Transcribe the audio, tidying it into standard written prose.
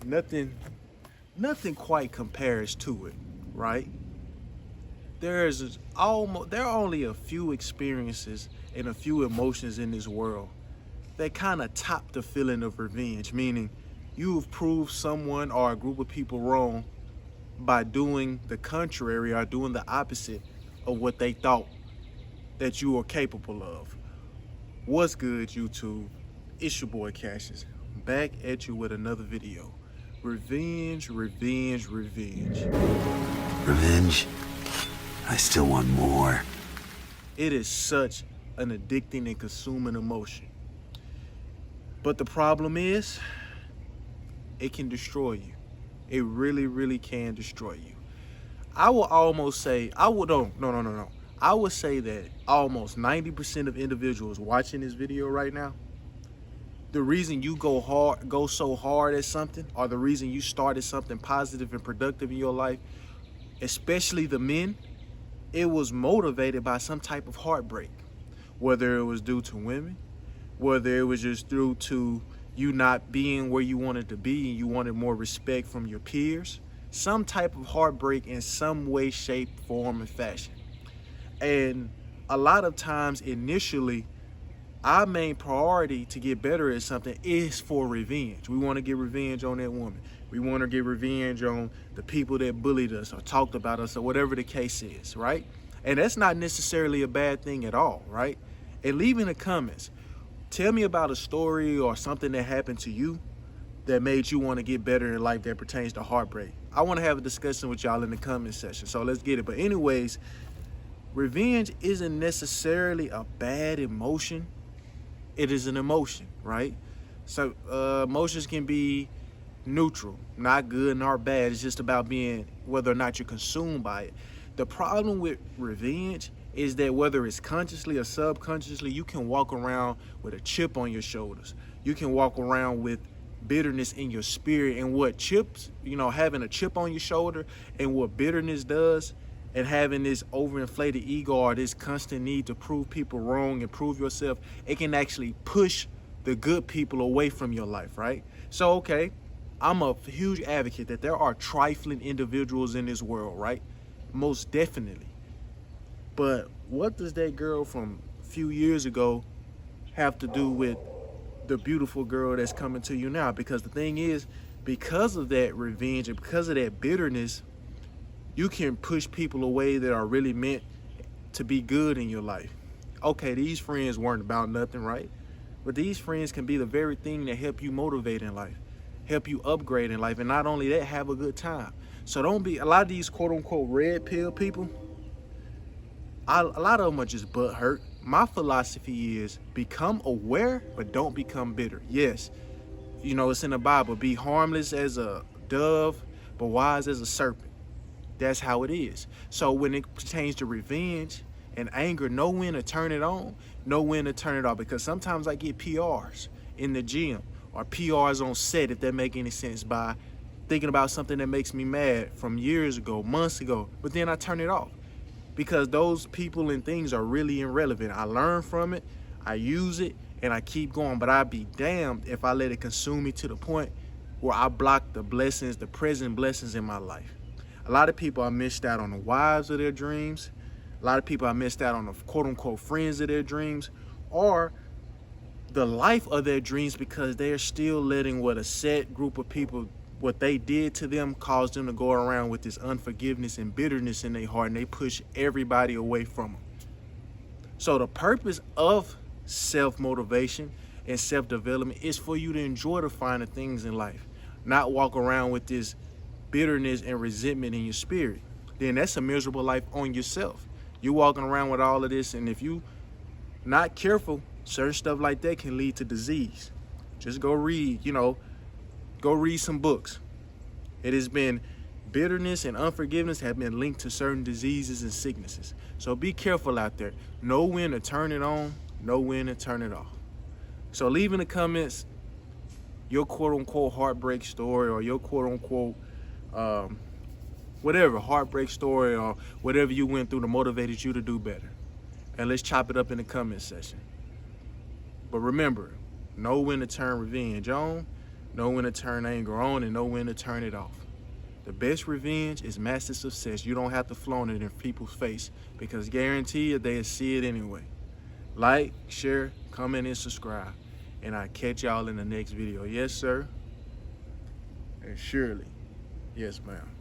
nothing quite compares to it, right? There are only a few experiences and a few emotions in this world that kind of top the feeling of revenge, meaning you've proved someone or a group of people wrong by doing the contrary or doing the opposite of what they thought that you were capable of. What's good, YouTube? It's your boy Cassius, back at you with another video. Revenge, revenge, revenge. Revenge? I still want more. It is such an addicting and consuming emotion. But the problem is, it can destroy you. It really, really can destroy you. I will almost say, I would say that almost 90% of individuals watching this video right now, the reason you go so hard at something, or the reason you started something positive and productive in your life, especially the men, it was motivated by some type of heartbreak. Whether it was due to women, whether it was just due to you not being where you wanted to be and you wanted more respect from your peers, some type of heartbreak in some way, shape, form, and fashion. And a lot of times, initially, our main priority to get better at something is for revenge. We want to get revenge on that woman. We want to get revenge on the people that bullied us or talked about us or whatever the case is, right? And that's not necessarily a bad thing at all, right? And leave in the comments, tell me about a story or something that happened to you that made you want to get better in life that pertains to heartbreak. I want to have a discussion with y'all in the comment section, so let's get it. But anyways, revenge isn't necessarily a bad emotion. It is an emotion, right? So emotions can be neutral, not good nor bad. It's just about being whether or not you're consumed by it. The problem with revenge is that whether it's consciously or subconsciously, you can walk around with a chip on your shoulders. You can walk around with bitterness in your spirit. And what chips, having a chip on your shoulder and what bitterness does, and having this overinflated ego or this constant need to prove people wrong and prove yourself, it can actually push the good people away from your life, right? So, okay, I'm a huge advocate that there are trifling individuals in this world, right? Most definitely. But what does that girl from a few years ago have to do with the beautiful girl that's coming to you now? Because the thing is, because of that revenge and because of that bitterness, you can push people away that are really meant to be good in your life. Okay, these friends weren't about nothing, right? But these friends can be the very thing that help you motivate in life, help you upgrade in life, and not only that, have a good time. So don't be, a lot of these quote unquote red pill people, a lot of them are just butt hurt. My philosophy is become aware, but don't become bitter. Yes, it's in the Bible, be harmless as a dove, but wise as a serpent. That's how it is. So when it pertains to revenge and anger, know when to turn it on, know when to turn it off. Because sometimes I get PRs in the gym or PRs on set, if that make any sense, by thinking about something that makes me mad from years ago, months ago, but then I turn it off because those people and things are really irrelevant. I learn from it, I use it, and I keep going, but I'd be damned if I let it consume me to the point where I block the blessings, the present blessings in my life. A lot of people are missed out on the wives of their dreams. A lot of people are missed out on the quote-unquote friends of their dreams, or the life of their dreams, because they're still letting what a set group of people, what they did to them, caused them to go around with this unforgiveness and bitterness in their heart, and they push everybody away from them. So the purpose of self-motivation and self-development is for you to enjoy the finer things in life, not walk around with this bitterness and resentment in your spirit. Then that's a miserable life on yourself. You're walking around with all of this, and if you not careful, certain stuff like that can lead to disease. Just go read, go read some books. It has been, bitterness and unforgiveness have been linked to certain diseases and sicknesses. So be careful out there. Know when to turn it on, know when to turn it off. So leave in the comments your quote-unquote heartbreak story, or your quote-unquote whatever heartbreak story, or whatever you went through that motivated you to do better. And let's chop it up in the comment section. But remember, know when to turn revenge on, Know when to turn anger on and know when to turn it off. The best revenge is massive success. You don't have to flaunt it in people's face because guarantee you they'll see it anyway. Like, share, comment, and subscribe. And I'll catch y'all in the next video. Yes, sir. And surely, yes, ma'am.